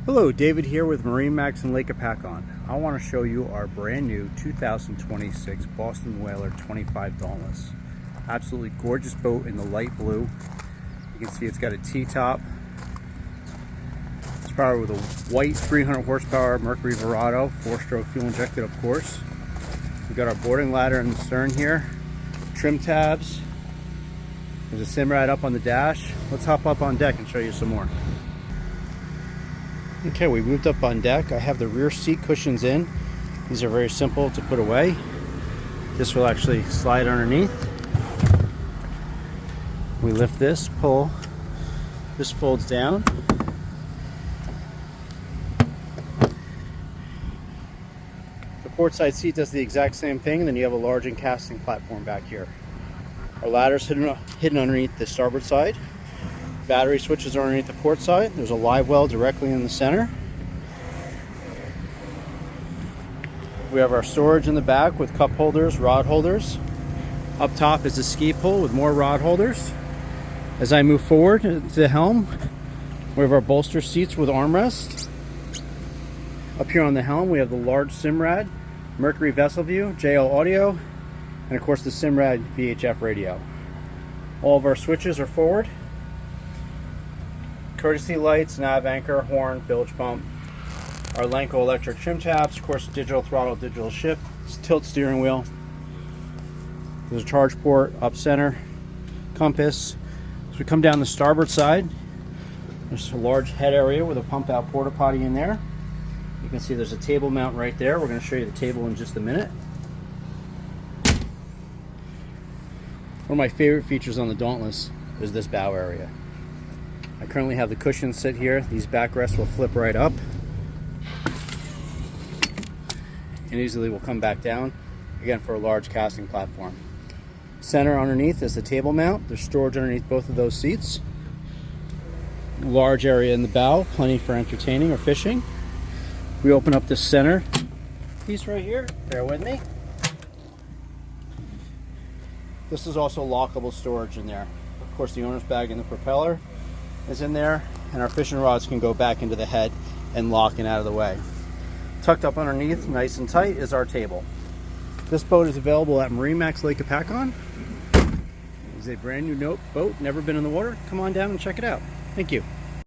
Hello, David here with MarineMax Lake Hopatcong. I want to show you our brand new 2026 Boston Whaler 25 Dauntless. Absolutely gorgeous boat in the light blue. You can see it's got a T-top. It's powered with a white 300 horsepower Mercury V8, 4-stroke fuel injected, of course. We've got our boarding ladder in the stern here, trim tabs. There's a Simrad up on the dash. Let's hop up on deck and show you some more. Okay, we moved up on deck. I have the rear seat cushions in. These are very simple to put away. This will actually slide underneath. We lift this, pull. This folds down. The port side seat does the exact same thing, and then you have a large encasting platform back here. Our ladder's hidden underneath the starboard side. Battery switches are underneath the port side. There's a live well directly in the center. We have our storage in the back with cup holders, rod holders. Up top is a ski pole with more rod holders. As I move forward to the helm, we have our bolster seats with armrests. Up here on the helm, we have the large Simrad, Mercury vessel view, JL audio, and of course the Simrad VHF radio. All of our switches are forward. Courtesy lights, nav anchor, horn, bilge pump. Our Lenco electric trim tabs, of course digital throttle, digital shift, tilt steering wheel. There's a charge port, up center, compass. As we come down the starboard side, there's a large head area with a pump out porta potty in there. You can see there's a table mount right there. We're going to show you the table in just a minute. One of my favorite features on the Dauntless is this bow area. I currently have the cushions sit here. These backrests will flip right up and easily will come back down, again for a large casting platform. Center underneath is the table mount. There's storage underneath both of those seats. Large area in the bow, plenty for entertaining or fishing. We open up this center piece right here, bear with me. This is also lockable storage in there. Of course the owner's bag and the propeller is in there, and our fishing rods can go back into the head and lock and out of the way. Tucked up underneath, nice and tight, is our table. This boat is available at MarineMax Lake Hopatcong. It's a brand new boat, never been in the water. Come on down and check it out. Thank you.